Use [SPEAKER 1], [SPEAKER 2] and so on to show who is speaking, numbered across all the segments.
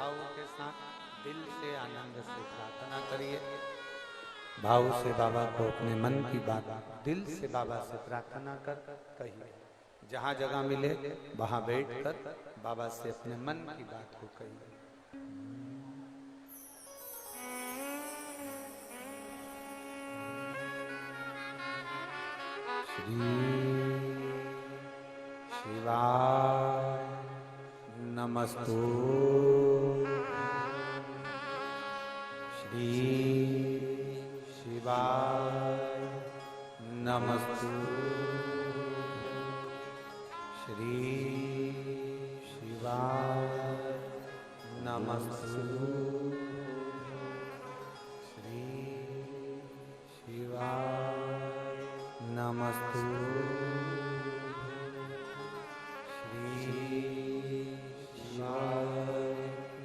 [SPEAKER 1] भाव के साथ दिल से आनंद से प्रार्थना करिए। भाव से बाबा को अपने मन की बात दिल से बाबा से प्रार्थना कर कहिए। जहाँ जगह मिले वहां बैठकर बाबा से अपने मन की बात को कहिए। श्री शिवाय नमस्तु। श्री शिवाय नमस्तु। श्री शिवाय नमस्तु। श्री शिवाय नमस्तु। श्री शिवाय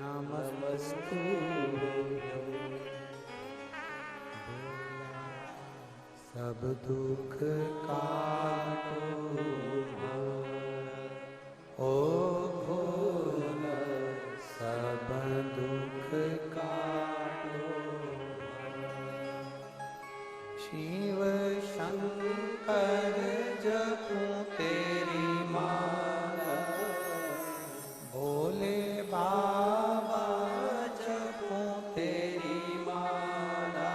[SPEAKER 1] नमस्तु। सब दुख काटो ओ भोला, सब दुख काटो। शिव शंकर जपूं तेरी माला, भोले बाबा जपूं तेरी माला।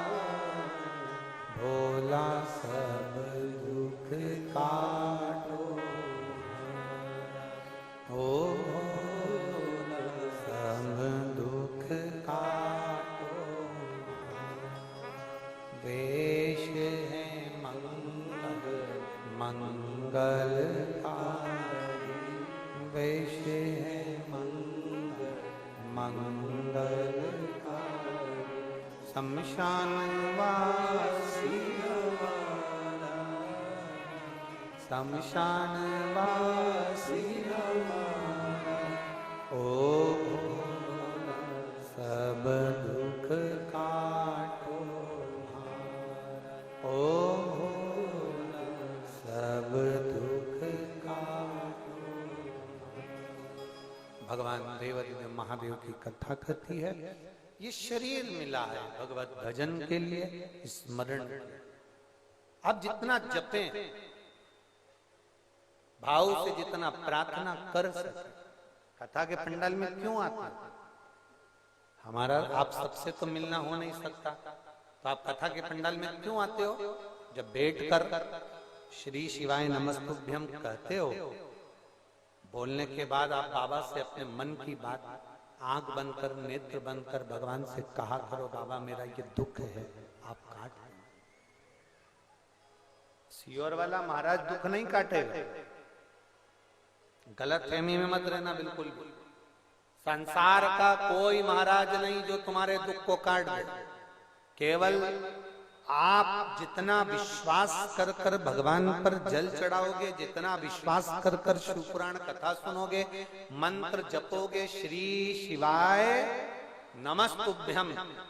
[SPEAKER 1] भोला सब दुख काटो ओ भोला, सब दुख काटो। वेश है मंगलकारी, वेश है मंगलकारी। शमशान वासी हमारा, शमशान वासी हमारा। ओ भोला सब दुख काटो ओ भोला, सब दुख काटो। भगवान देवादिदेव महादेव की कथा कहती है, ये शरीर मिला है भगवत भजन के लिए, स्मरण। आप जितना जपें, भाव से जितना प्रार्थना कर सके। कथा के पंडाल में क्यों आते हैं? हमारा आप सबसे तो मिलना हो नहीं सकता, तो आप कथा के पंडाल में क्यों आते हो? जब बैठकर श्री शिवाय नमस्तुभ्यम कहते हो, बोलने के बाद आप बाबा से अपने मन की बात आंख बंद कर, नेत्र बंद कर भगवान से कहा करो, बाबा मेरा ये दुख है, आप काट। सियोर वाला महाराज दुख नहीं काटेगा। गलत फहमी में मत रहना बिल्कुल भी। संसार का कोई महाराज नहीं जो तुम्हारे दुख को काट दे। केवल आप जितना विश्वास कर कर भगवान पर जल चढ़ाओगे, जितना विश्वास कर कर शिव पुराण कथा सुनोगे, मंत्र जपोगे श्री शिवाय नमस्तुभ्यम,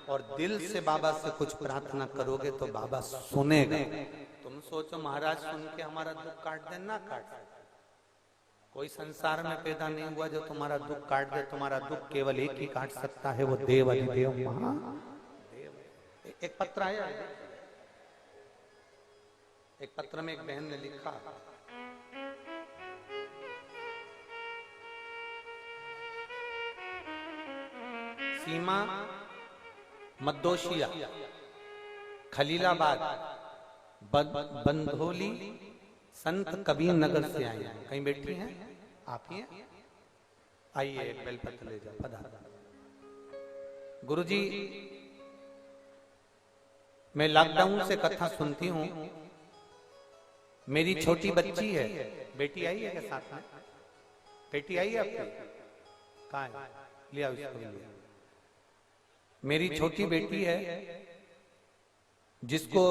[SPEAKER 1] और दिल से बाबा से कुछ प्रार्थना करोगे तो बाबा सुनेगा। तुम सोचो महाराज सुन के हमारा दुख काट दे, ना काट। कोई संसार में पैदा नहीं हुआ जो तुम्हारा दुख काट दे। तुम्हारा दुख केवल एक ही काट सकता है, वो देवाधिदेव महादेव। एक पत्र आया, एक पत्र में एक बहन ने लिखा, सीमा मद्दोशिया, खलीलाबाद, बंधोली, संत कबीर नगर से आई हैं। कहीं बैठी हैं आप ही हैं? आइए एक बेलपत्र ले जाओ, पधारो। गुरुजी, मैं लॉकडाउन से कथा सुनती हूँ। मेरी छोटी बच्ची है, बेटी आई है क्या साथ में? बेटी आई है आपकी? कहाँ है? लिया उसको, लिया। मेरी छोटी बेटी है जिसको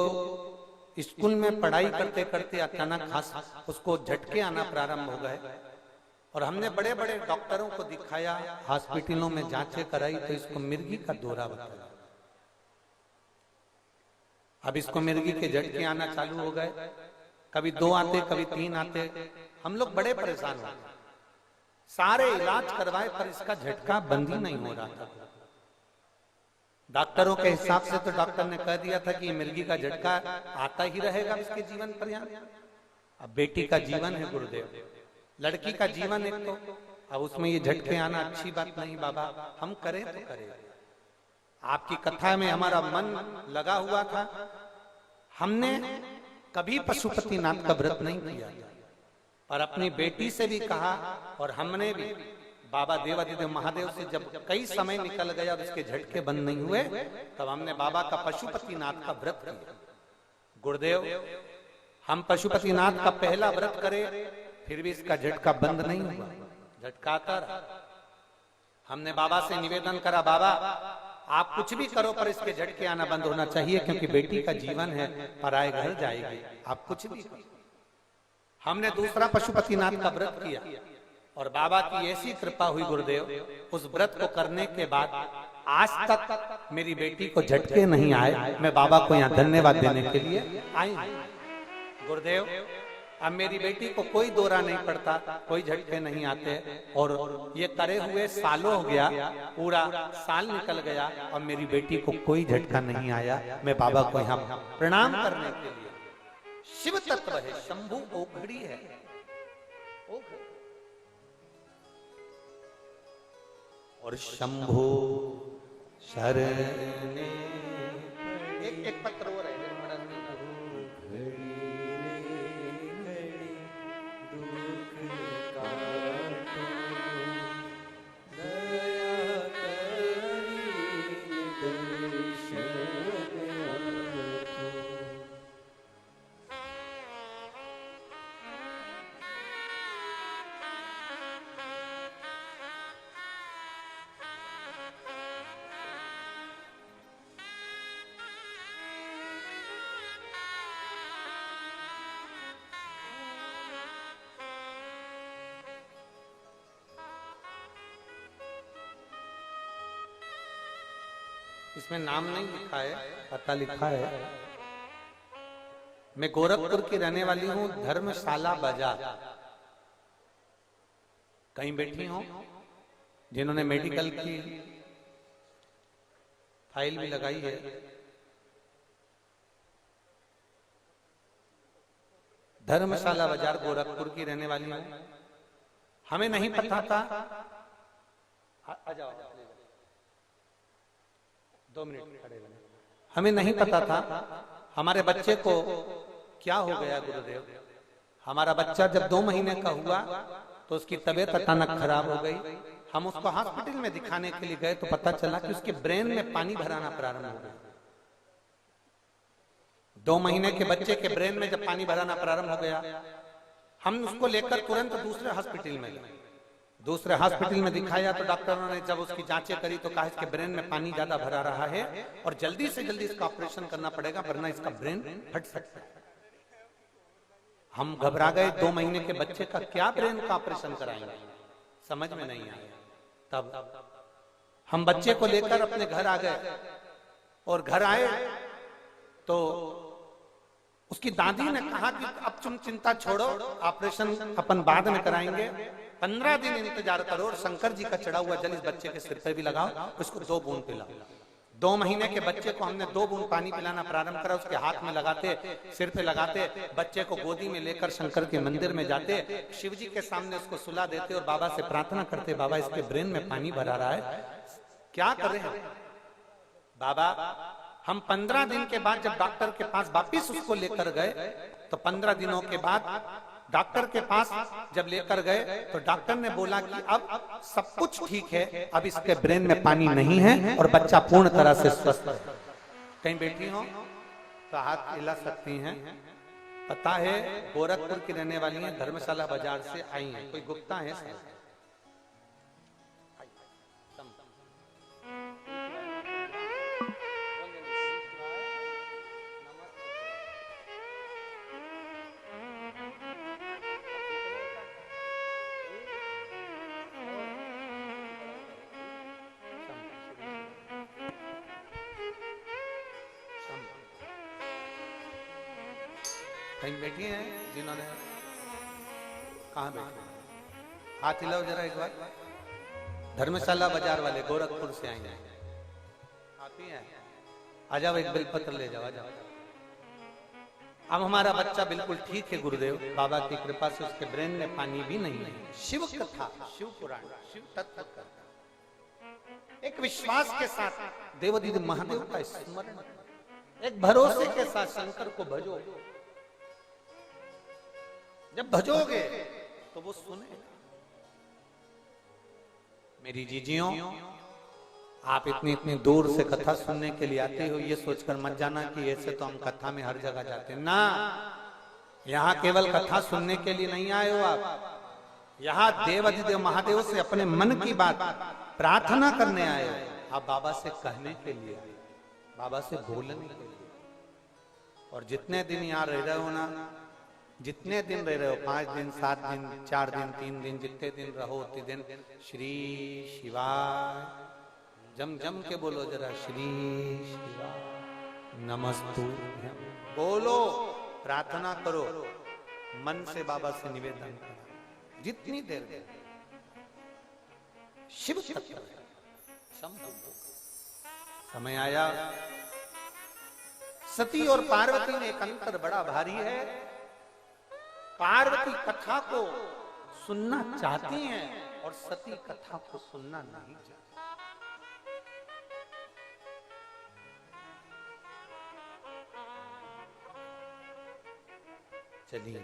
[SPEAKER 1] स्कूल में पढ़ाई करते करते अचानक उसको झटके आना प्रारंभ हो गए, और हमने बड़े बड़े डॉक्टरों को दिखाया, हॉस्पिटलों में जांचें कराई, तो इसको मिर्गी का दौरा बताया। अब इसको मिर्गी के झटके आना चालू हो गए, कभी 2 आते, कभी 3 आते। हम लोग बड़े परेशान हो गए। सारे इलाज करवाए पर इसका झटका बंद ही नहीं हो रहा था। डॉक्टरों के हिसाब से तो डॉक्टर ने कह दिया था कि ये मिर्गी का झटका आता ही रहेगा इसके जीवन पर्यंत। अब बेटी का जीवन है गुरुदेव, लड़की का जीवन एक तो, अब उसमें ये झटके आना अच्छी बात नहीं बाबा, हम करें तो करें। आपकी कथा में हमारा मन लगा हुआ था। हमने कभी पशुपतिनाथ का व्रत नहीं किया और अपनी बेटी से भी कहा, और हमने भी बाबा देवादिदेव महादेव से जब कई समय निकल गया और उसके झटके बंद नहीं हुए, तब हमने बाबा का पशुपतिनाथ का व्रत किया। गुरुदेव, हम पशुपतिनाथ का पहला व्रत करें फिर भी इसका झटका बंद नहीं हुआ, झटका आता रहा। हमने बाबा से निवेदन करा, बाबा आप कुछ भी करो पर इसके झटके आना बंद होना चाहिए, क्योंकि बेटी का जीवन है, पराए घर जाएगी, आप कुछ भी करो। हमने दूसरा पशुपतिनाथ का व्रत किया और बाबा की ऐसी कृपा हुई गुरुदेव, उस व्रत को करने के बाद आज तक मेरी बेटी को झटके नहीं आए। मैं बाबा को यहाँ धन्यवाद देने के लिए आई गुरुदेव। अब मेरी बेटी को कोई दौरा नहीं पड़ता, कोई झटके नहीं आते, और ये करे हुए सालों हो गया, पूरा साल निकल गया और मेरी बेटी को कोई झटका नहीं आया। मैं बाबा को यहाँ प्रणाम करने के लिए, शिव तत्व है, शंभु ओघड़ी है, और शंभु शरण एक पत्र हो रहे इसमें नाम नहीं लिखा है, पता लिखा है। मैं गोरखपुर की रहने वाली हूँ, धर्मशाला बाजार। कहीं बैठी हूँ जिन्होंने मेडिकल की फाइल भी लगाई है। धर्मशाला बाजार गोरखपुर की रहने वाली हूँ। हमें नहीं पता था, आ जाओ 2 मिनट खड़े रहना। हमें नहीं पता था हमारे बच्चे को क्या हो गया गुरुदेव। हमारा बच्चा जब 2 महीने का हुआ तो उसकी तबीयत अचानक खराब हो गई। हम उसको हॉस्पिटल में दिखाने के लिए गए तो पता चला कि उसके ब्रेन में पानी भराना प्रारंभ हो गया। 2 महीने के बच्चे के ब्रेन में जब पानी भराना प्रारंभ हो गया, हम उसको लेकर तुरंत दूसरे हॉस्पिटल में गए। दूसरे हॉस्पिटल में दिखाया तो डॉक्टरों ने जब उसकी जांचें करी तो कहा इसके ब्रेन में पानी ज्यादा भरा रहा है और जल्दी से जल्दी इसका ऑपरेशन करना पड़ेगा, वरना इसका ब्रेन फट सकता है। हम घबरा गए। 2 महीने के बच्चे का क्या ब्रेन का ऑपरेशन कराएंगे, समझ में नहीं आया। तब हम बच्चे को लेकर अपने घर आ गए और घर आए तो उसकी दादी ने कहा कि अब तुम चिंता छोड़ो, ऑपरेशन अपन बाद में कराएंगे, 15 दिन इंतजार करो और शंकर जी का चढ़ा हुआ जल इस बच्चे के सिर पे भी लगाओ, उसको 2 बूंद पिलाओ। 2 महीने के बच्चे को हमने 2 बूंद पानी पिलाना प्रारंभ करा। उसके हाथ में लगाते, सिर पे लगाते, बच्चे को गोदी में लेकर शंकर के मंदिर में जाते, शिव जी के सामने उसको सुला देते और बाबा से प्रार्थना करते, बाबा इसके ब्रेन में पानी भरा रहा है, क्या कर रहे हैं बाबा। हम 15 दिन के बाद जब डॉक्टर के पास वापिस उसको लेकर गए तो 15 दिनों के बाद डॉक्टर के पास जब लेकर गए तो डॉक्टर ने बोला कि अब सब कुछ ठीक है, अब इसके ब्रेन में पानी नहीं है और बच्चा पूर्ण तरह से स्वस्थ है। कहीं बैठी हो तो हाथ हिला सकती हैं। पता है गोरखपुर की रहने वाली है, धर्मशाला बाजार से आई है, कोई गुप्ता है सर? कहीं बैठी हैं जिन्होंने, कहाँ बैठे? हाथ हिलाओ जरा एक बार। धर्मशाला बाजार वाले गोरखपुर से आए हैं, आप ही हैं? आ जाओ, एक बेलपत्र ले जाओ, आ जाओ। अब हमारा बच्चा बिल्कुल ठीक है गुरुदेव, बाबा की कृपा से उसके ब्रेन में पानी भी नहीं है। शिव कथा, शिव पुराण, शिव तत्व कथा, एक विश्वास के साथ देवादिदेव महादेव का स्मरण, एक भरोसे के साथ शंकर को भजो। जब भजोगे तो वो सुने। मेरी जीजियों, आप इतनी इतनी दूर से कथा सुनने के लिए आते हो, ये सोचकर मत जाना कि ऐसे तो हम कथा में हर जगह जाते हैं। ना, यहाँ केवल कथा सुनने के लिए नहीं आए हो आप, यहाँ देवादिदेव महादेव से अपने मन की बात प्रार्थना करने आए हो। आप बाबा से कहने के लिए, बाबा से बोलने के लिए। और जितने दिन यहाँ रह रहे हो ना, जितने दिन रह रहे हो, 5 दिन 7 दिन 4 दिन 3 दिन, जितने दिन रहो उतने दिन श्री शिवाय जम जम के बोलो जरा, श्री शिवाय नमस्तु बोलो, प्रार्थना करो, मन से बाबा से निवेदन करो, जितनी देर दे। शिव तत्व समय आया। सती और पार्वती में एक अंतर बड़ा भारी है। पार्वती कथा को सुनना चाहती हैं और सती कथा को सुनना नहीं चाहती। चलिए